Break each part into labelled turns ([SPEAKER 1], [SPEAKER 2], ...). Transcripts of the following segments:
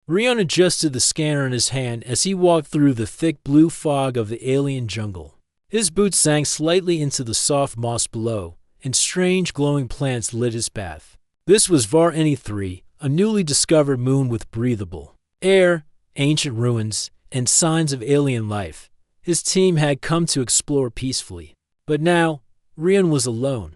[SPEAKER 1] Rion adjusted the scanner in his hand as he walked through the thick blue fog of the alien jungle. His boots sank slightly into the soft moss below, and strange glowing plants lit his path. This was Var-Eni 3, a newly discovered moon with breathable air, ancient ruins, and signs of alien life. His team had come to explore peacefully. But now, Rion was alone.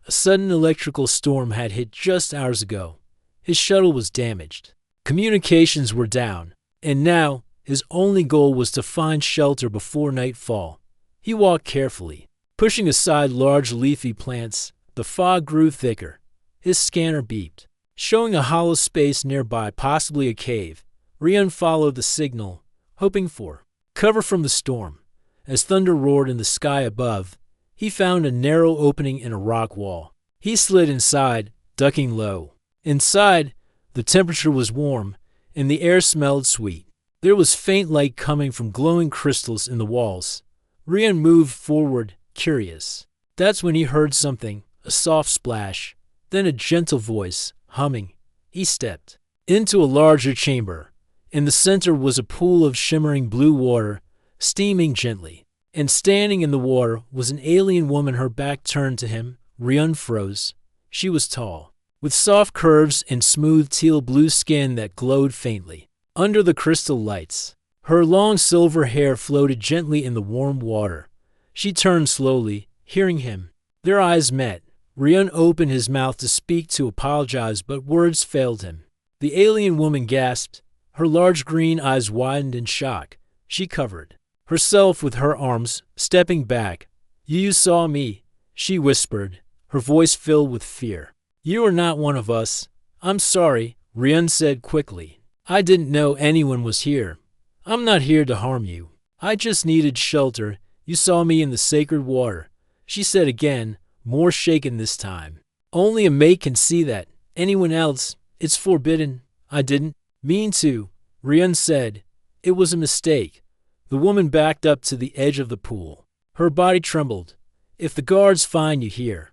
[SPEAKER 1] A sudden electrical storm had hit just hours ago. His shuttle was damaged. Communications were down, and now his only goal was to find shelter before nightfall. He walked carefully, pushing aside large leafy plants. The fog grew thicker. His scanner beeped, showing a hollow space nearby, possibly a cave. Rion followed the signal, hoping for cover from the storm. As thunder roared in the sky above, he found a narrow opening in a rock wall. He slid inside, ducking low. Inside, the temperature was warm, and the air smelled sweet. There was faint light coming from glowing crystals in the walls. Rion moved forward, curious. That's when he heard something, a soft splash, then a gentle voice, humming. He stepped into a larger chamber. In the center was a pool of shimmering blue water, steaming gently. And standing in the water was an alien woman, her back turned to him. Rion froze. She was tall, with soft curves and smooth teal-blue skin that glowed faintly under the crystal lights. Her long silver hair floated gently in the warm water. She turned slowly, hearing him. Their eyes met. Rion opened his mouth to speak, to apologize, but words failed him. The alien woman gasped. Her large green eyes widened in shock. She covered herself with her arms, stepping back. You saw me, she whispered, her voice filled with fear. You are not one of us. I'm sorry, Rion said quickly. I didn't know anyone was here. I'm not here to harm you. I just needed shelter. You saw me in the sacred water, she said again, more shaken this time. Only a mate can see that. Anyone else, it's forbidden. I didn't mean to, Rion said. It was a mistake. The woman backed up to the edge of the pool. Her body trembled. If the guards find you here,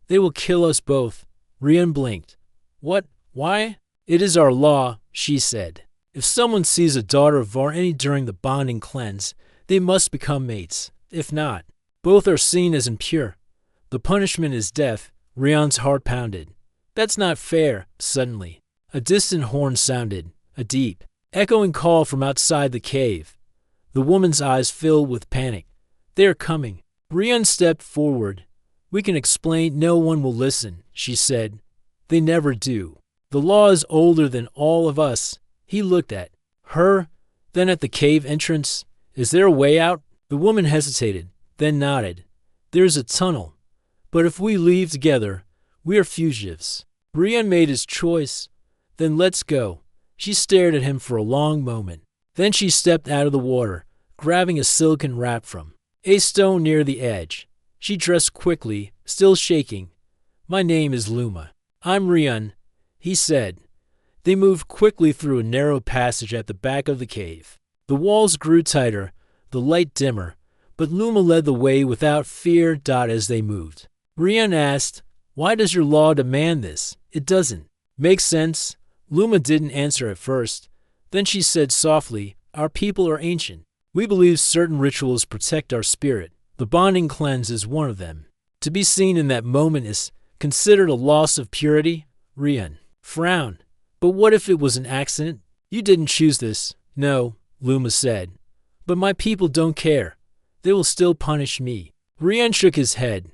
[SPEAKER 1] they will kill us both. Rion blinked. What? Why? It is our law, she said. If someone sees a daughter of Var-Eni during the bonding cleanse, they must become mates. If not, both are seen as impure. The punishment is death. Rion's heart pounded. That's not fair. Suddenly, a distant horn sounded, a deep, echoing call from outside the cave. The woman's eyes filled with panic. They are coming. Rion stepped forward. We can explain. No one will listen, she said. They never do. The law is older than all of us. He looked at her, then at the cave entrance. Is there a way out? The woman hesitated, then nodded. There's a tunnel. But if we leave together, we are fugitives. Rion made his choice. Then let's go. She stared at him for a long moment. Then she stepped out of the water, grabbing a silken wrap from a stone near the edge. She dressed quickly, still shaking. My name is Luma. I'm Rion, he said. They moved quickly through a narrow passage at the back of the cave. The walls grew tighter, the light dimmer, but Luma led the way without fear. As they moved, Rion asked, why does your law demand this? It doesn't make sense. Luma didn't answer at first. Then she said softly, our people are ancient. We believe certain rituals protect our spirit. The bonding cleanse is one of them. To be seen in that moment is considered a loss of purity. Rion frowned. But what if it was an accident? You didn't choose this. No, Luma said. But my people don't care. They will still punish me. Rion shook his head.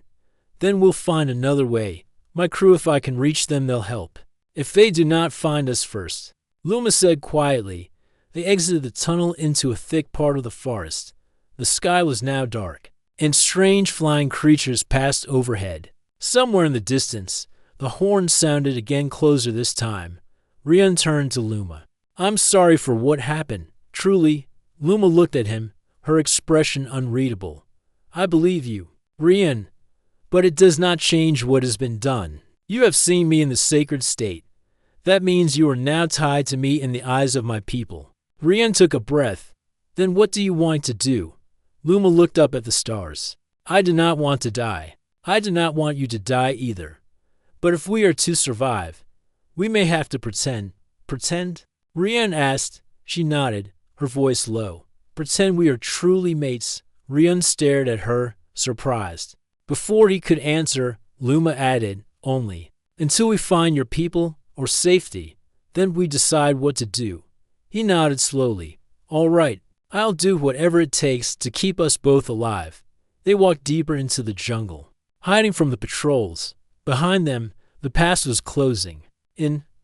[SPEAKER 1] Then we'll find another way. My crew, if I can reach them, they'll help. If they do not find us first, Luma said quietly. They exited the tunnel into a thick part of the forest. The sky was now dark, and strange flying creatures passed overhead. Somewhere in the distance, the horn sounded again, closer this time. Rion turned to Luma. I'm sorry for what happened. Truly. Luma looked at him, her expression unreadable. I believe you, Rion, but it does not change what has been done. You have seen me in the sacred state. That means you are now tied to me in the eyes of my people. Rion took a breath. Then what do you want to do? Luma looked up at the stars. I do not want to die. I do not want you to die either. But if we are to survive, we may have to pretend. Pretend? Rian asked. She nodded, her voice low. Pretend we are truly mates. Rian stared at her, surprised. Before he could answer, Luma added, only until we find your people or safety, then we decide what to do. He nodded slowly. All right, I'll do whatever it takes to keep us both alive. They walked deeper into the jungle, hiding from the patrols. Behind them, the pass was closing.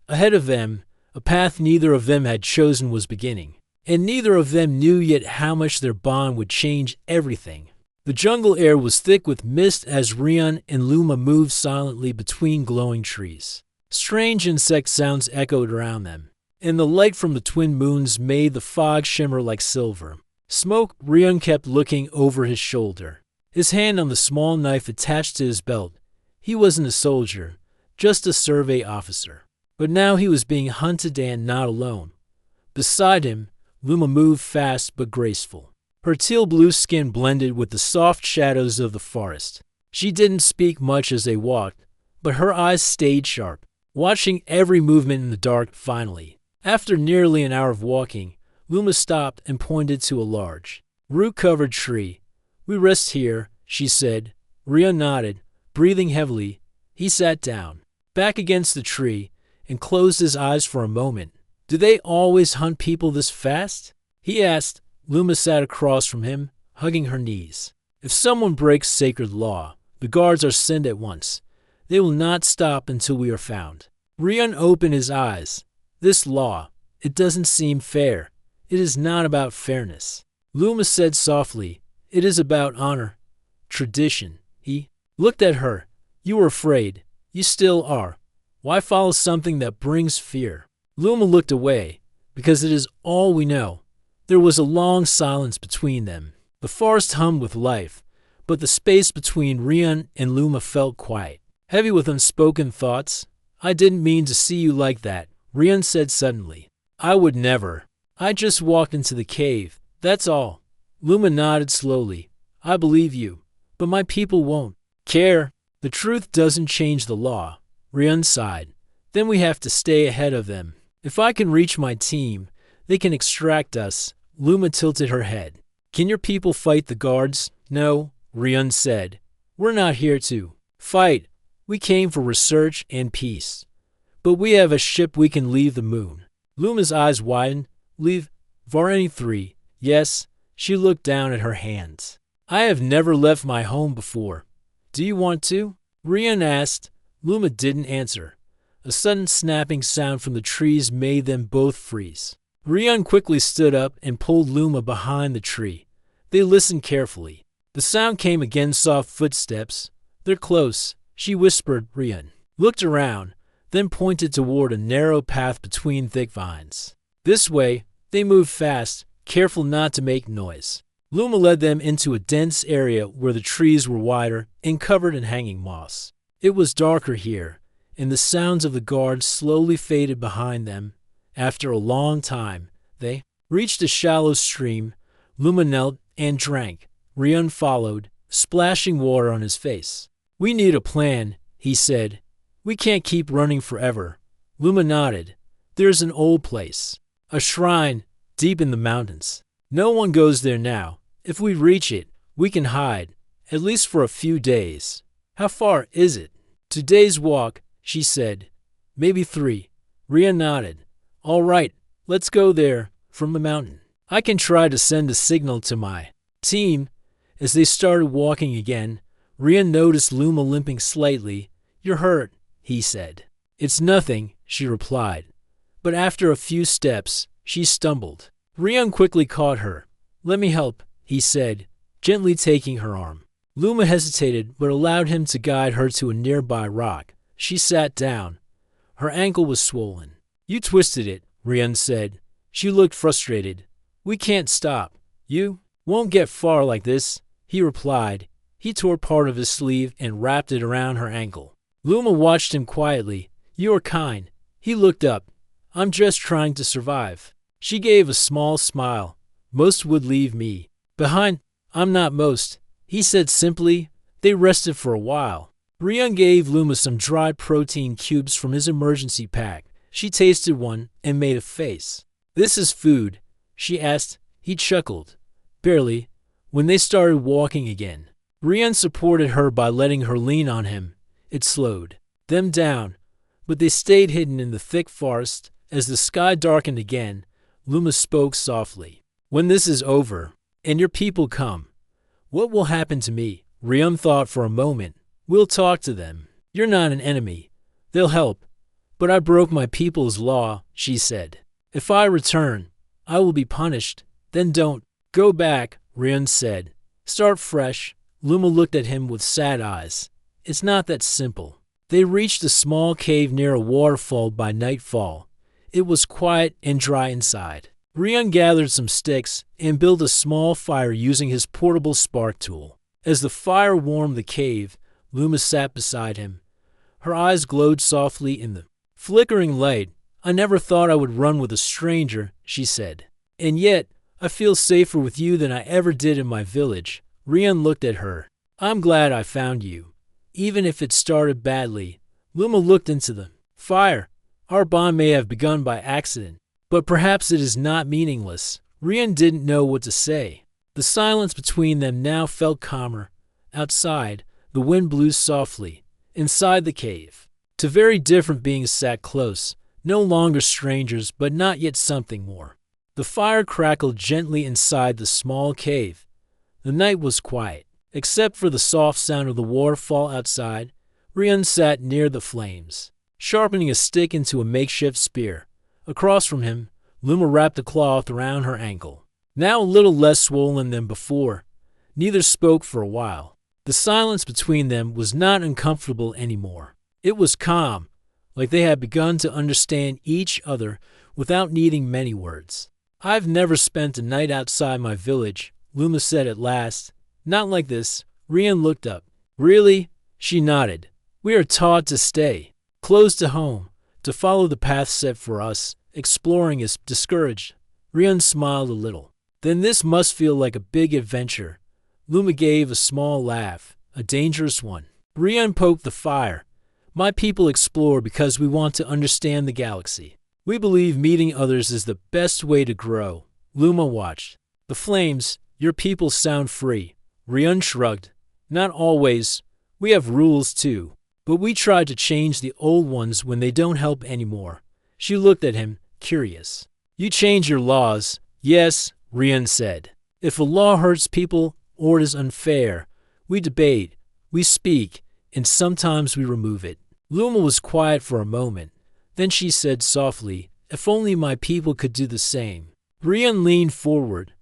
[SPEAKER 1] Ahead of them, a path neither of them had chosen was beginning, and neither of them knew yet how much their bond would change everything. The jungle air was thick with mist as Rian and Luma moved silently between glowing trees. Strange insect sounds echoed around them, and the light from the twin moons made the fog shimmer like silver. Smoke. Rian kept looking over his shoulder, his hand on the small knife attached to his belt. He wasn't a soldier, just a survey officer. But now he was being hunted and not alone. Beside him, Luma moved fast but graceful. Her teal-blue skin blended with the soft shadows of the forest. She didn't speak much as they walked, but her eyes stayed sharp, watching every movement in the dark. Finally, after nearly an hour of walking, Luma stopped and pointed to a large, root-covered tree. We rest here, she said. Rian nodded, breathing heavily. He sat down, back against the tree, and closed his eyes for a moment. Do they always hunt people this fast? He asked. Luma sat across from him, hugging her knees. If someone breaks sacred law, the guards are sent at once. They will not stop until we are found. Rian opened his eyes. This law, it doesn't seem fair. It is not about fairness. Luma said softly, it is about honor, tradition. He looked at her. You were afraid. You still are. Why follow something that brings fear? Luma looked away, because it is all we know. There was a long silence between them. The forest hummed with life, but the space between Rian and Luma felt quiet, heavy with unspoken thoughts. I didn't mean to see you like that, Rian said suddenly. I would never. I just walked into the cave, that's all. Luma nodded slowly. I believe you, but my people won't care. The truth doesn't change the law. Rian sighed. Then we have to stay ahead of them. If I can reach my team, they can extract us. Luma tilted her head. Can your people fight the guards? No, Rian said. We're not here to fight. We came for research and peace. But we have a ship we can leave the moon. Luma's eyes widened. Leave Varani 3. Yes, she looked down at her hands. I have never left my home before. Do you want to? Rian asked. Luma didn't answer. A sudden snapping sound from the trees made them both freeze. Rian quickly stood up and pulled Luma behind the tree. They listened carefully. The sound came again, soft footsteps. They're close, she whispered. Rian looked around, then pointed toward a narrow path between thick vines. This way. They moved fast, careful not to make noise. Luma led them into a dense area where the trees were wider and covered in hanging moss. It was darker here, and the sounds of the guards slowly faded behind them. After a long time, they reached a shallow stream. Luma knelt and drank. Rian followed, splashing water on his face. We need a plan, he said. We can't keep running forever. Luma nodded. There's an old place, a shrine, deep in the mountains. No one goes there now. If we reach it, we can hide, at least for a few days. How far is it? 2 days' walk, she said. Maybe 3. Rian nodded. All right, let's go there, from the mountain. I can try to send a signal to my team. As they started walking again, Rian noticed Luma limping slightly. You're hurt, he said. It's nothing, she replied. But after a few steps, she stumbled. Rian quickly caught her. Let me help, he said, gently taking her arm. Luma hesitated but allowed him to guide her to a nearby rock. She sat down. Her ankle was swollen. You twisted it, Rian said. She looked frustrated. We can't stop. You won't get far like this, he replied. He tore part of his sleeve and wrapped it around her ankle. Luma watched him quietly. You are kind. He looked up. I'm just trying to survive. She gave a small smile. Most would leave me behind. I'm not most, he said simply. They rested for a while. Rian gave Luma some dried protein cubes from his emergency pack. She tasted one and made a face. "This is food?" she asked. He chuckled. "Barely," when they started walking again. Rian supported her by letting her lean on him. It slowed them down, but they stayed hidden in the thick forest. As the sky darkened again, Luma spoke softly. "When this is over, and your people come, what will happen to me?" Rian thought for a moment. "We'll talk to them. You're not an enemy. They'll help. But I broke my people's law," she said. "If I return, I will be punished. Then don't go back," Rian said. "Start fresh." Luma looked at him with sad eyes. "It's not that simple." They reached a small cave near a waterfall by nightfall. It was quiet and dry inside. Rian gathered some sticks and built a small fire using his portable spark tool. As the fire warmed the cave, Luma sat beside him. Her eyes glowed softly in the flickering light. "I never thought I would run with a stranger," she said. "And yet, I feel safer with you than I ever did in my village." Rian looked at her. "I'm glad I found you, even if it started badly." Luma looked into the fire. "Our bond may have begun by accident, but perhaps it is not meaningless." Rian didn't know what to say. The silence between them now felt calmer. Outside, the wind blew softly. Inside the cave, two very different beings sat close, no longer strangers, but not yet something more. The fire crackled gently inside the small cave. The night was quiet, except for the soft sound of the waterfall outside. Rian sat near the flames, sharpening a stick into a makeshift spear. Across from him, Luma wrapped a cloth around her ankle, now a little less swollen than before. Neither spoke for a while. The silence between them was not uncomfortable anymore. It was calm, like they had begun to understand each other without needing many words. "I've never spent a night outside my village," Luma said at last. "Not like this." Rian looked up. "Really?" She nodded. "We are taught to stay close to home, to follow the path set for us. Exploring is discouraged." Rian smiled a little. "Then this must feel like a big adventure." Luma gave a small laugh. "A dangerous one." Rian poked the fire. "My people explore because we want to understand the galaxy. We believe meeting others is the best way to grow." Luma watched. "The flames, your people sound free." Rian shrugged. "Not always. We have rules too. But we try to change the old ones when they don't help anymore." She looked at him, curious. "You change your laws?" "Yes," Rian said. "If a law hurts people or it is unfair, we debate, we speak, and sometimes we remove it." Luma was quiet for a moment. Then she said softly, "If only my people could do the same." Rian leaned forward.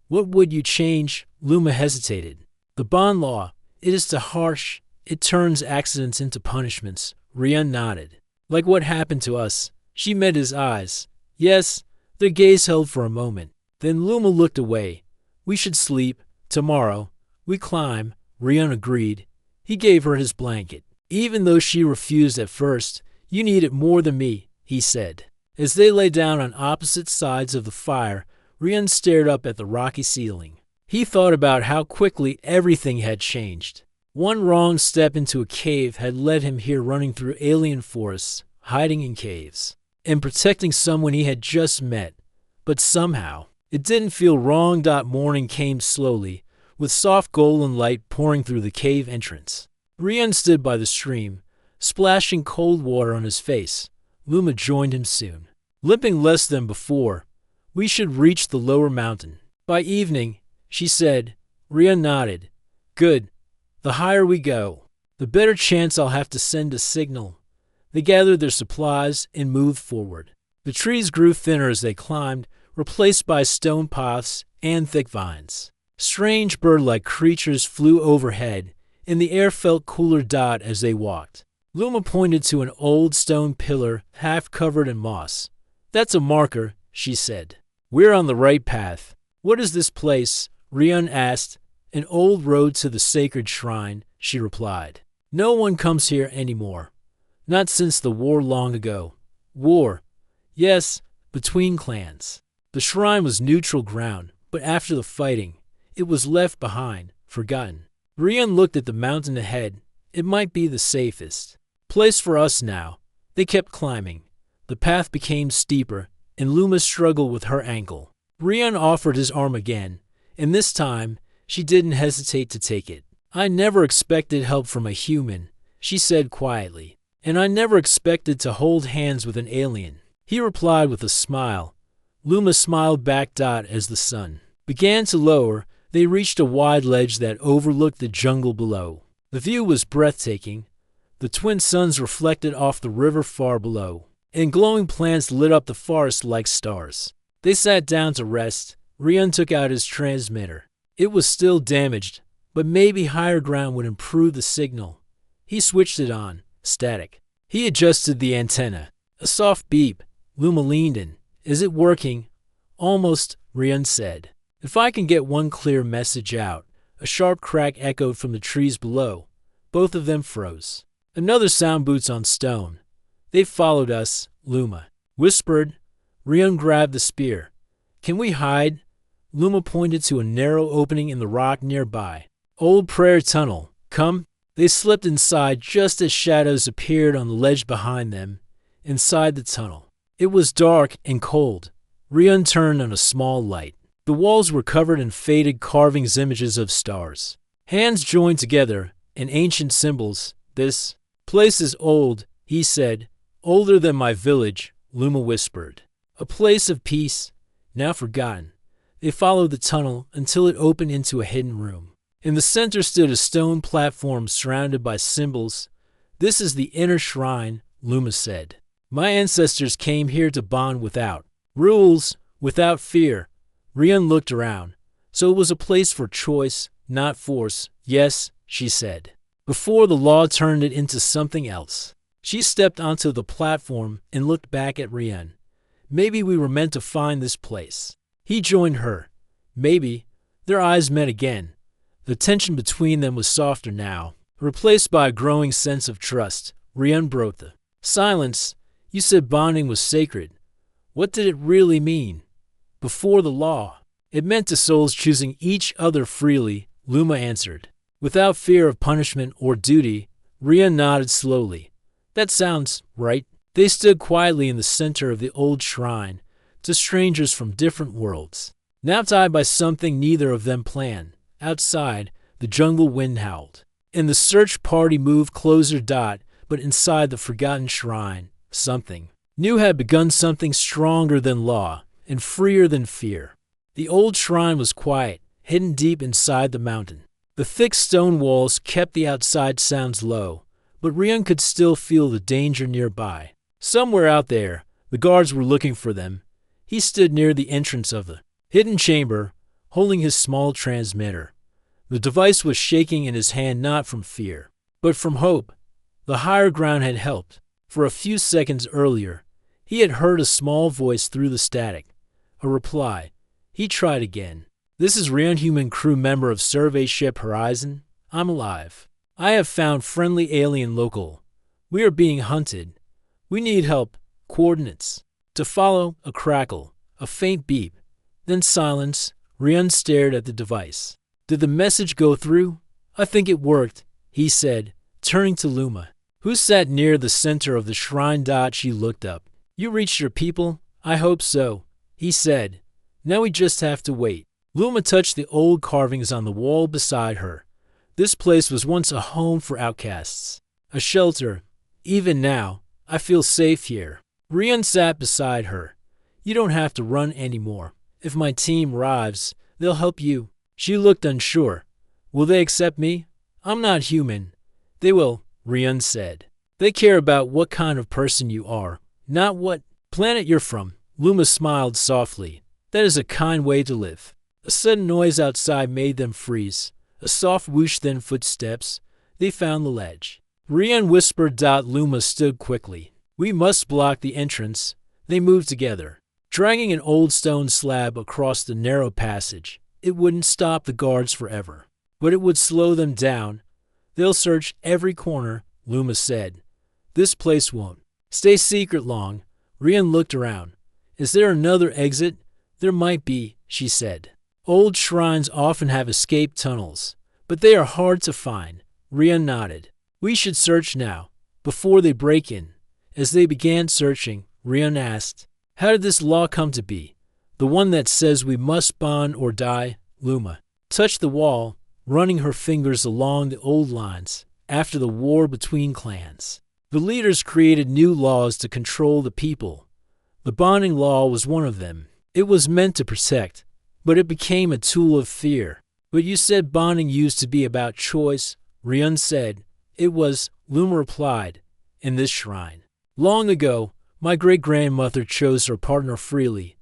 [SPEAKER 1] "What would you change?" Luma hesitated. "The bond law. It is too harsh. It turns accidents into punishments." Rian nodded. "Like what happened to us." She met his eyes. "Yes." Their gaze held for a moment. Then Luma looked away. "We should sleep. Tomorrow we climb." Rian agreed. He gave her his blanket. Even though she refused at first, "You need it more than me," he said. As they lay down on opposite sides of the fire, Rian stared up at the rocky ceiling. He thought about how quickly everything had changed. One wrong step into a cave had led him here, running through alien forests, hiding in caves, and protecting someone he had just met. But somehow, it didn't feel wrong. Morning came slowly, with soft golden light pouring through the cave entrance. Rian stood by the stream, splashing cold water on his face. Luma joined him soon, limping less than before. "We should reach the lower mountain by evening," she said. Rian nodded. "Good. The higher we go, the better chance I'll have to send a signal." They gathered their supplies and moved forward. The trees grew thinner as they climbed, replaced by stone paths and thick vines. Strange bird-like creatures flew overhead, and the air felt cooler. As they walked, Luma pointed to an old stone pillar half covered in moss. "That's a marker," she said. "We're on the right path." "What is this place?" Rian asked. "An old road to the sacred shrine," she replied. "No one comes here anymore. Not since the war long ago." "War?" "Yes, between clans. The shrine was neutral ground, but after the fighting, it was left behind, forgotten." Rian looked at the mountain ahead. "It might be the safest place for us now." They kept climbing. The path became steeper, and Luma struggled with her ankle. Rian offered his arm again, and this time, she didn't hesitate to take it. "I never expected help from a human," she said quietly. "And I never expected to hold hands with an alien," he replied with a smile. Luma smiled back. As the sun began to lower, they reached a wide ledge that overlooked the jungle below. The view was breathtaking. The twin suns reflected off the river far below, and glowing plants lit up the forest like stars. They sat down to rest. Rian took out his transmitter. It was still damaged, but maybe higher ground would improve the signal. He switched it on, static. He adjusted the antenna. A soft beep. Luma leaned in. "Is it working?" "Almost," Rian said. "If I can get one clear message out." A sharp crack echoed from the trees below. Both of them froze. Another sound, boots on stone. "They followed us," Luma whispered. Rian grabbed the spear. "Can we hide?" Luma pointed to a narrow opening in the rock nearby. "Old prayer tunnel. Come." They slipped inside just as shadows appeared on the ledge behind them. Inside the tunnel, it was dark and cold. Rian turned on a small light. The walls were covered in faded carvings, images of stars. Hands joined together, and ancient symbols. "This place is old," he said. "Older than my village," Luma whispered. "A place of peace, now forgotten." They followed the tunnel until it opened into a hidden room. In the center stood a stone platform surrounded by symbols. "This is the inner shrine," Luma said. "My ancestors came here to bond without rules, without fear." Rian looked around. "So it was a place for choice, not force." "Yes," she said. "Before the law turned it into something else." She stepped onto the platform and looked back at Rian. "Maybe we were meant to find this place." He joined her. "Maybe." Their eyes met again. The tension between them was softer now, replaced by a growing sense of trust. Rian broke the silence. "You said bonding was sacred. What did it really mean?" "Before the law, it meant to souls choosing each other freely," Luma answered. "Without fear of punishment or duty." Rian nodded slowly. "That sounds right." They stood quietly in the center of the old shrine, to strangers from different worlds, now tied by something neither of them planned. Outside, the jungle wind howled, and the search party moved closer. But inside the forgotten shrine, something new had begun, something stronger than law and freer than fear. The old shrine was quiet, hidden deep inside the mountain. The thick stone walls kept the outside sounds low, but Rian could still feel the danger nearby. Somewhere out there, the guards were looking for them. He stood near the entrance of the hidden chamber, holding his small transmitter. The device was shaking in his hand, not from fear, but from hope. The higher ground had helped. For a few seconds earlier, he had heard a small voice through the static. A reply. He tried again. "This is Rian, human crew member of survey ship Horizon. I'm alive. I have found friendly alien local. We are being hunted. We need help. Coordinates." To follow, a crackle, a faint beep, then silence. Rian stared at the device. "Did the message go through?" "I think it worked," he said, turning to Luma, who sat near the center of the shrine. She looked up. "You reached your people?" "I hope so," he said. "Now we just have to wait." Luma touched the old carvings on the wall beside her. This place was once a home for outcasts, a shelter. Even now, I feel safe here. Rian sat beside her. "You don't have to run anymore. If my team arrives, they'll help you." She looked unsure. "Will they accept me?" "I'm not human." "They will," Rian said. "They care about what kind of person you are, not what planet you're from." Luma smiled softly. "That is a kind way to live." A sudden noise outside made them freeze. A soft whoosh, then footsteps. They found the ledge. Rian whispered. Luma stood quickly. "We must block the entrance." They moved together, dragging an old stone slab across the narrow passage. It wouldn't stop the guards forever, but it would slow them down. "They'll search every corner," Luma said. "This place won't stay secret long." Rian looked around. "Is there another exit?" "There might be," she said. "Old shrines often have escape tunnels, but they are hard to find." Rian nodded. "We should search now, before they break in." As they began searching, Rian asked. How did this law come to be? The one that says we must bond or die? Luma touched the wall, running her fingers along the old lines after the war between clans. The leaders created new laws to control the people. The bonding law was one of them. It was meant to protect, but it became a tool of fear. But you said bonding used to be about choice, Rian said. It was, Luma replied, in this shrine. Long ago, my great-grandmother chose her partner freely.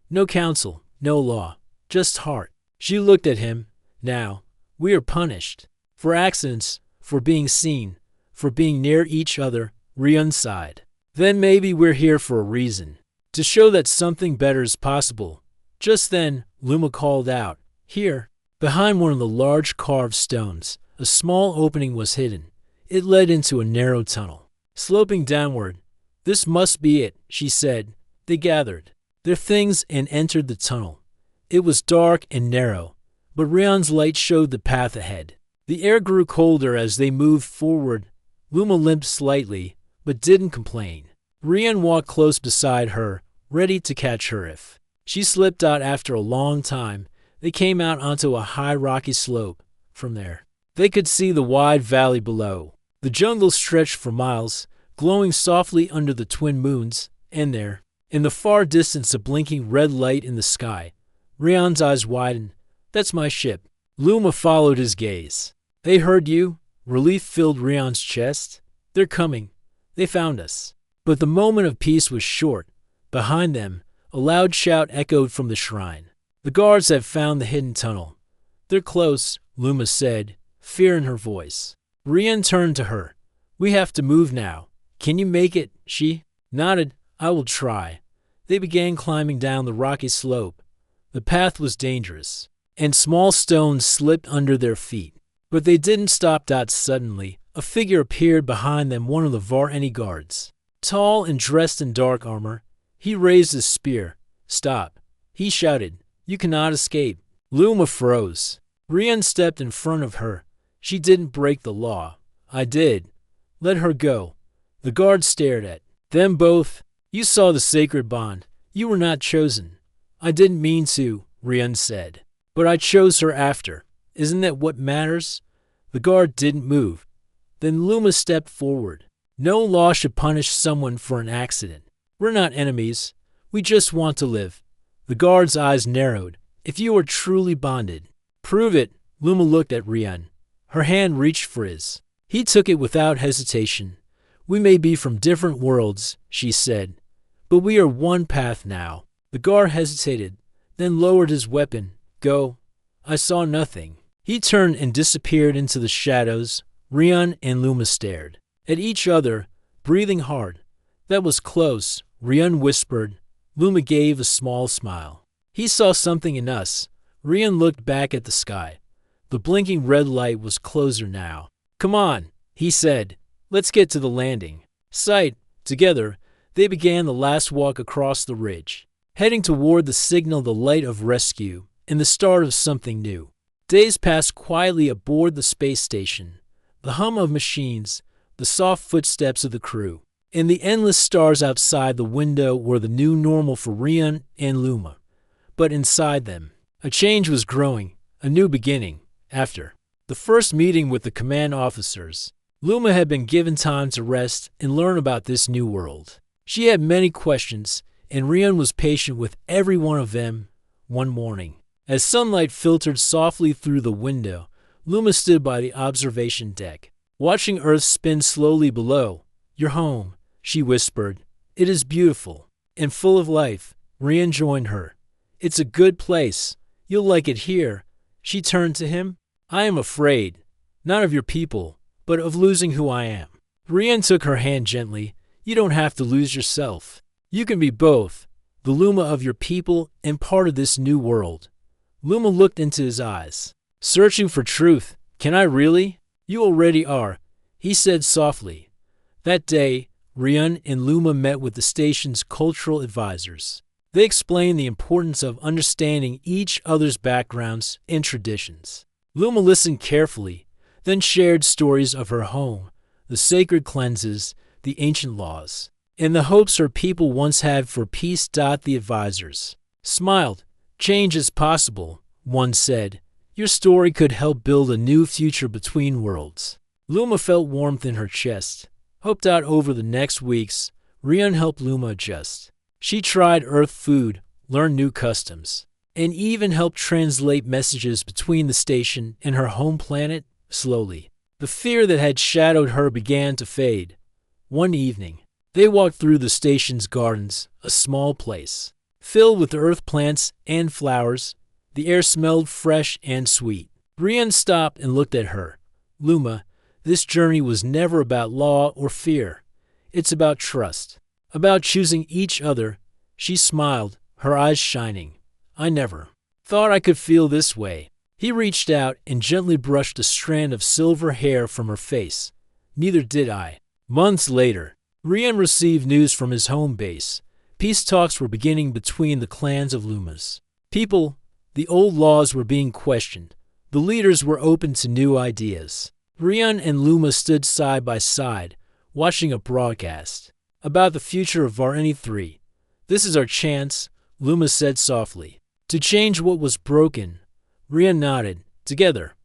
[SPEAKER 1] No council, no law, just heart. She looked at him. Now, we are punished. For accidents, for being seen, for being near each other, Rian sighed. Then maybe we're here for a reason. To show that something better is possible. Just then, Luma called out. Here, behind one of the large carved stones, a small opening was hidden. It led into a narrow tunnel, sloping downward. This must be it, she said. They gathered their things and entered the tunnel. It was dark and narrow, but Rian's light showed the path ahead. The air grew colder as they moved forward. Luma limped slightly, but didn't complain. Rian walked close beside her, ready to catch her if she slipped out. After a long time, they came out onto a high rocky slope. From there, they could see the wide valley below. The jungle stretched for miles, glowing softly under the twin moons, and there, in the far distance, a blinking red light in the sky. Rian's eyes widened. That's my ship. Luma followed his gaze. They heard you? Relief filled Rian's chest. They're coming. They found us. But the moment of peace was short. Behind them, a loud shout echoed from the shrine. The guards have found the hidden tunnel. They're close, Luma said, fear in her voice. Rian turned to her. We have to move now. Can you make it? She nodded. I will try. They began climbing down the rocky slope. The path was dangerous, and small stones slipped under their feet. But they didn't stop. Suddenly, a figure appeared behind them, one of the Vareni guards. Tall and dressed in dark armor, he raised his spear. Stop, he shouted. You cannot escape. Luma froze. Rian stepped in front of her. She didn't break the law. I did. Let her go. The guard stared at them both. You saw the sacred bond. You were not chosen. I didn't mean to, Rian said. But I chose her after. Isn't that what matters? The guard didn't move. Then Luma stepped forward. No law should punish someone for an accident. We're not enemies. We just want to live. The guard's eyes narrowed. If you are truly bonded, prove it. Luma looked at Rian. Her hand reached for his. He took it without hesitation. We may be from different worlds, she said, but we are one path now. The guard hesitated, then lowered his weapon. Go. I saw nothing. He turned and disappeared into the shadows. Rian and Luma stared at each other, breathing hard. That was close, Rian whispered. Luma gave a small smile. He saw something in us. Rian looked back at the sky. The blinking red light was closer now. Come on, he said. Let's get to the landing site. Together, they began the last walk across the ridge, heading toward the signal, the light of rescue, and the start of something new. Days passed quietly aboard the space station. The hum of machines, the soft footsteps of the crew, and the endless stars outside the window were the new normal for Rian and Luma. But inside them, a change was growing, a new beginning. After the first meeting with the command officers, Luma had been given time to rest and learn about this new world. She had many questions, and Rian was patient with every one of them. One morning, as sunlight filtered softly through the window, Luma stood by the observation deck, watching Earth spin slowly below. You're home, she whispered. It is beautiful and full of life. Rian joined her. It's a good place. You'll like it here. She turned to him. I am afraid, not of your people, but of losing who I am. Rian took her hand gently. You don't have to lose yourself. You can be both, the Luma of your people and part of this new world. Luma looked into his eyes. Searching for truth. Can I really? You already are, he said softly. That day, Rian and Luma met with the station's cultural advisors. They explained the importance of understanding each other's backgrounds and traditions. Luma listened carefully, then shared stories of her home, the sacred cleanses, the ancient laws. and the hopes her people once had for peace. The advisors smiled. Change is possible, one said. Your story could help build a new future between worlds. Luma felt warmth in her chest. Hoped out over the next weeks, Rian helped Luma adjust. She tried Earth food, learned new customs, and even helped translate messages between the station and her home planet. Slowly, the fear that had shadowed her began to fade. One evening, they walked through the station's gardens, a small place, filled with earth plants and flowers. The air smelled fresh and sweet. Rian stopped and looked at her. Luma, this journey was never about law or fear. It's about trust, about choosing each other. She smiled, her eyes shining. I never thought I could feel this way. He reached out and gently brushed a strand of silver hair from her face. Neither did I. Months later, Rian received news from his home base. Peace talks were beginning between the clans of Lumas. People, the old laws were being questioned. The leaders were open to new ideas. Rian and Luma stood side by side, watching a broadcast about the future of Vareni 3. This is our chance, Luma said softly, to change what was broken. Rian nodded. Together.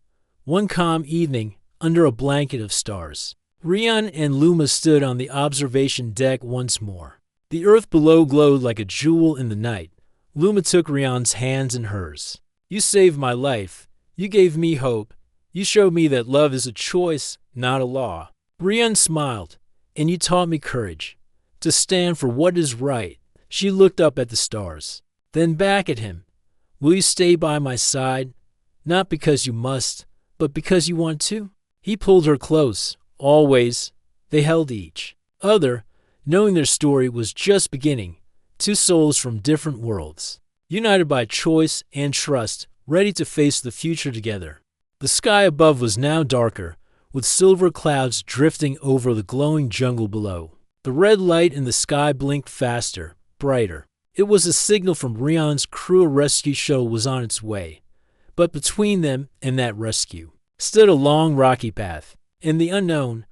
[SPEAKER 1] One calm evening, under a blanket of stars, Rian and Luma stood on the observation deck once more. The earth below glowed like a jewel in the night. Luma took Rian's hands in hers. You saved my life. You gave me hope. You showed me that love is a choice, not a law. Rian smiled. And you taught me courage. To stand for what is right. She looked up at the stars, then back at him. Will you stay by my side? Not because you must, but because you want to? He pulled her close. Always. They held each other, knowing their story was just beginning. Two souls from different worlds, united by choice and trust, ready to face the future together. The sky above was now darker, with silver clouds drifting over the glowing jungle below. The red light in the sky blinked faster, brighter. It was a signal from Rian's crew. A rescue shuttle was on its way. But between them and that rescue stood a long rocky path. In the unknown,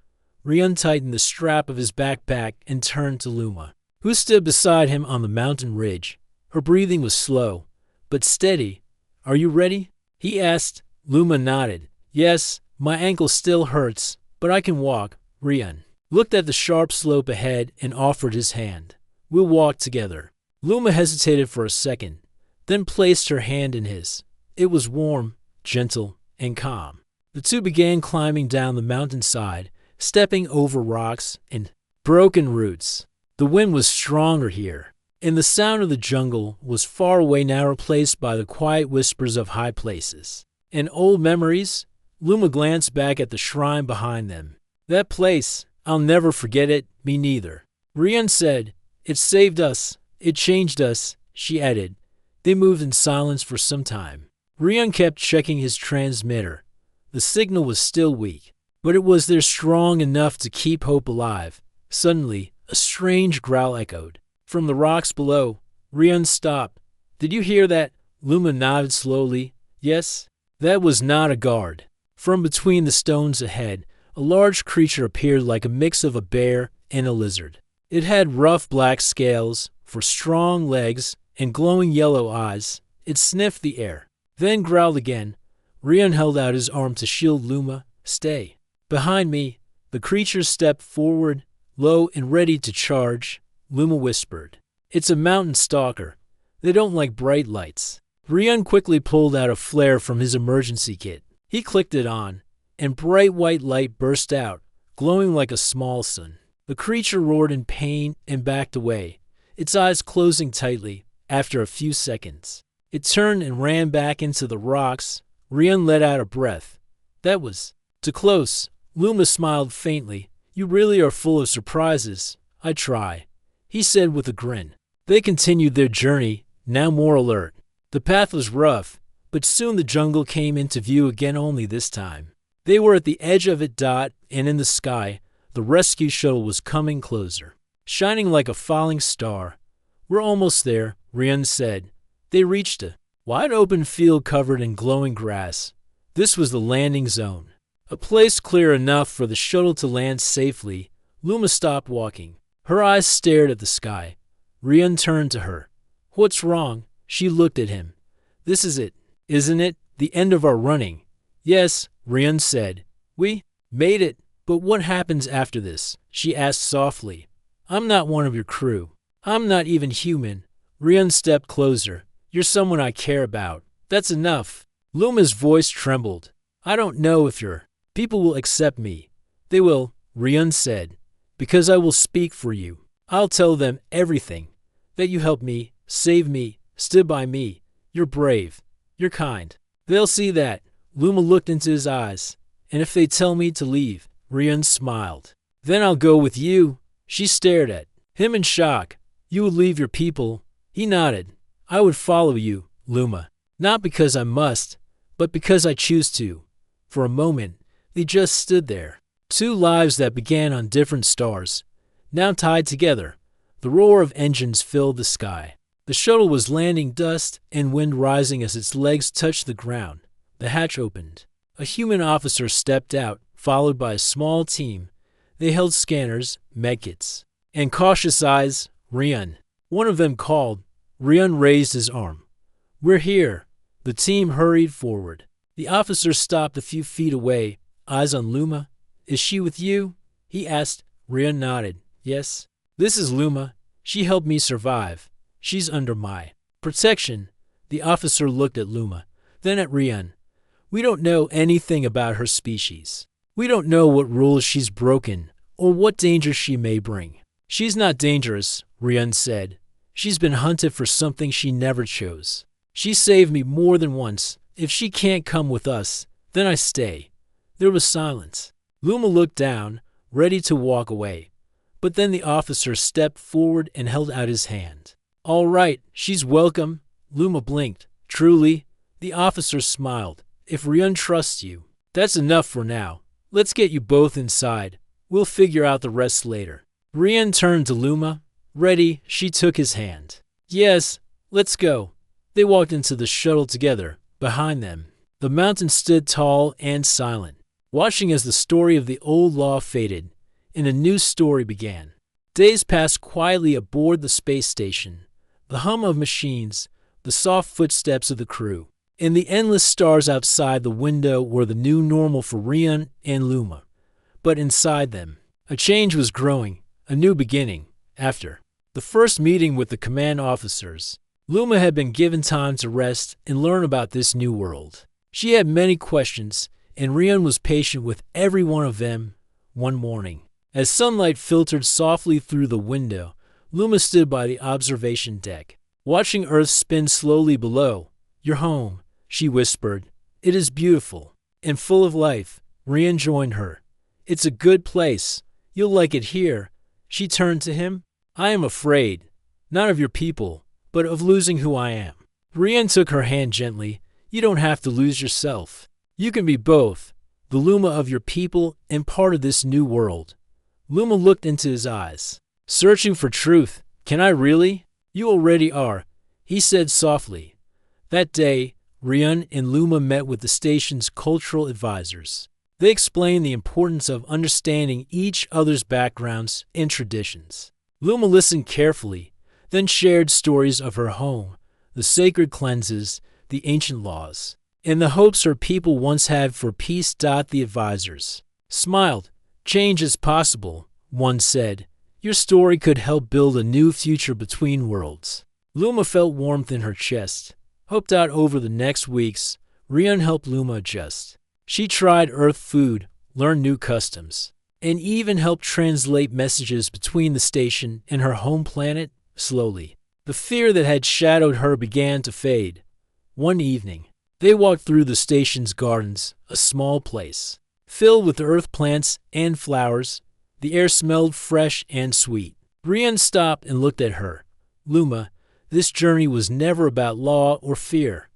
[SPEAKER 1] Rian tightened the strap of his backpack and turned to Luma, who stood beside him on the mountain ridge. Her breathing was slow, but steady. Are you ready? He asked. Luma nodded. Yes, my ankle still hurts, but I can walk. Rian looked at the sharp slope ahead and offered his hand. We'll walk together. Luma hesitated for a second, then placed her hand in his. It was warm, gentle, and calm. The two began climbing down the mountainside, stepping over rocks and broken roots. The wind was stronger here, and the sound of the jungle was far away, now replaced by the quiet whispers of high places. And old memories? Luma glanced back at the shrine behind them. That place, I'll never forget it. Me neither. Rian said, It saved us. It changed us, she added. They moved in silence for some time. Rian kept checking his transmitter. The signal was still weak, but it was there strong enough to keep hope alive. Suddenly, a strange growl echoed. From the rocks below, Rian stopped. Did you hear that? Luma nodded slowly. Yes. That was not a guard. From between the stones ahead, a large creature appeared like a mix of a bear and a lizard. It had rough black scales, for strong legs, and glowing yellow eyes. It sniffed the air, then growled again. Rian held out his arm to shield Luma. Stay. Behind me, the creature stepped forward, low and ready to charge. Luma whispered, It's a mountain stalker. They don't like bright lights. Rian quickly pulled out a flare from his emergency kit. He clicked it on, and bright white light burst out, glowing like a small sun. The creature roared in pain and backed away, its eyes closing tightly. After a few seconds, it turned and ran back into the rocks. Rian let out a breath. That was too close. Luma smiled faintly. You really are full of surprises. I try, he said with a grin. They continued their journey, now more alert. The path was rough, but soon the jungle came into view again, only this time. They were at the edge of it. And in the sky, the rescue shuttle was coming closer, shining like a falling star. We're almost there, Rian said. They reached a wide open field covered in glowing grass. This was the landing zone, a place clear enough for the shuttle to land safely. Luma stopped walking. Her eyes stared at the sky. Rian turned to her. What's wrong? She looked at him. This is it, isn't it? The end of our running. Yes, Rian said. We made it. But what happens after this? She asked softly. I'm not one of your crew. I'm not even human. Rian stepped closer. You're someone I care about. That's enough. Luma's voice trembled. I don't know if your people will accept me. They will, Rian said, because I will speak for you. I'll tell them everything. That you helped me, saved me, stood by me. You're brave. You're kind. They'll see that. Luma looked into his eyes. And if they tell me to leave, Rian smiled. Then I'll go with you. She stared at him in shock. You would leave your people? He nodded. I would follow you, Luma. Not because I must, but because I choose to. For a moment, they just stood there. Two lives that began on different stars, now tied together. The roar of engines filled the sky. The shuttle was landing, dust and wind rising as its legs touched the ground. The hatch opened. A human officer stepped out, followed by a small team. They held scanners, medkits, and cautious eyes. Rian. One of them called. Rian raised his arm. We're here. The team hurried forward. The officer stopped a few feet away, eyes on Luma. Is she with you? He asked. Rian nodded. Yes. This is Luma. She helped me survive. She's under my protection. The officer looked at Luma, then at Rian. We don't know anything about her species. We don't know what rules she's broken or what danger she may bring. She's not dangerous, Rian said. She's been hunted for something she never chose. She saved me more than once. If she can't come with us, then I stay. There was silence. Luma looked down, ready to walk away. But then the officer stepped forward and held out his hand. All right, she's welcome. Luma blinked. Truly? The officer smiled. If Rian trusts you, that's enough for now. Let's get you both inside. We'll figure out the rest later. Rian turned to Luma. Ready, she took his hand. Yes, let's go. They walked into the shuttle together. Behind them, the mountain stood tall and silent, watching as the story of the old law faded and a new story began. Days passed quietly aboard the space station. The hum of machines, the soft footsteps of the crew, and the endless stars outside the window were the new normal for Rian and Luma. But inside them, a change was growing, a new beginning. After the first meeting with the command officers, Luma had been given time to rest and learn about this new world. She had many questions, and Rian was patient with every one of them. One morning, as sunlight filtered softly through the window, Luma stood by the observation deck, watching Earth spin slowly below. Your home, she whispered. It is beautiful and full of life. Rian joined her. It's a good place. You'll like it here. She turned to him. I am afraid, not of your people, but of losing who I am. Rian took her hand gently. You don't have to lose yourself. You can be both, the Luma of your people and part of this new world. Luma looked into his eyes. Searching for truth. Can I really? You already are, he said softly. That day, Rian and Luma met with the station's cultural advisors. They explained the importance of understanding each other's backgrounds and traditions. Luma listened carefully, then shared stories of her home, the sacred cleanses, the ancient laws, and the hopes her people once had for peace. The advisors smiled. Change is possible, one said. Your story could help build a new future between worlds. Luma felt warmth in her chest. Hoped out over the next weeks, Rian helped Luma adjust. She tried Earth food, learned new customs, and even helped translate messages between the station and her home planet. Slowly, the fear that had shadowed her began to fade. One evening, they walked through the station's gardens, a small place, filled with earth plants and flowers. The air smelled fresh and sweet. Rian stopped and looked at her. Luma, this journey was never about law or fear.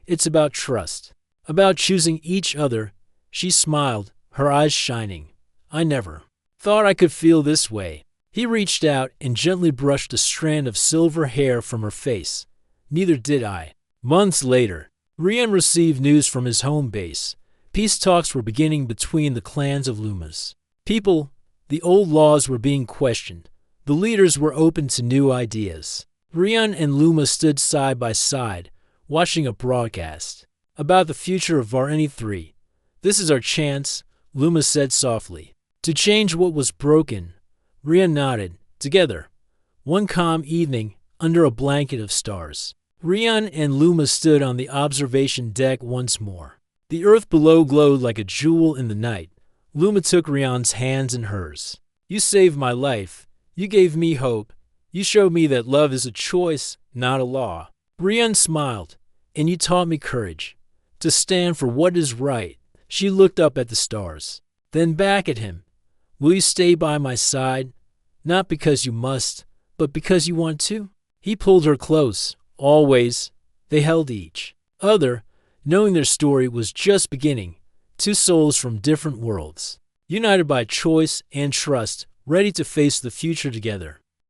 [SPEAKER 1] It's about trust, about choosing each other. She smiled, her eyes shining. I never thought I could feel this way. He reached out and gently brushed a strand of silver hair from her face. Neither did I. Months later, Rian received news from his home base. Peace talks were beginning between the clans of Luma's people. The old laws were being questioned. The leaders were open to new ideas. Rian and Luma stood side by side, watching a broadcast about the future of Vareni 3. "This is our chance," Luma said softly, "to change what was broken." Rian nodded. Together, one calm evening, under a blanket of stars, Rian and Luma stood on the observation deck once more. The earth below glowed like a jewel in the night. Luma took Rian's hands in hers. "You saved my life. You gave me hope. You showed me that love is a choice, not a law." Rian smiled. "And you taught me courage, to stand for what is right." She looked up at the stars, then back at him. "Will you stay by my side? Not because you must, but because you want to?" He pulled her close. Always. They held each other, knowing their story was just beginning. Two souls from different worlds, united by choice and trust, ready to face the future together.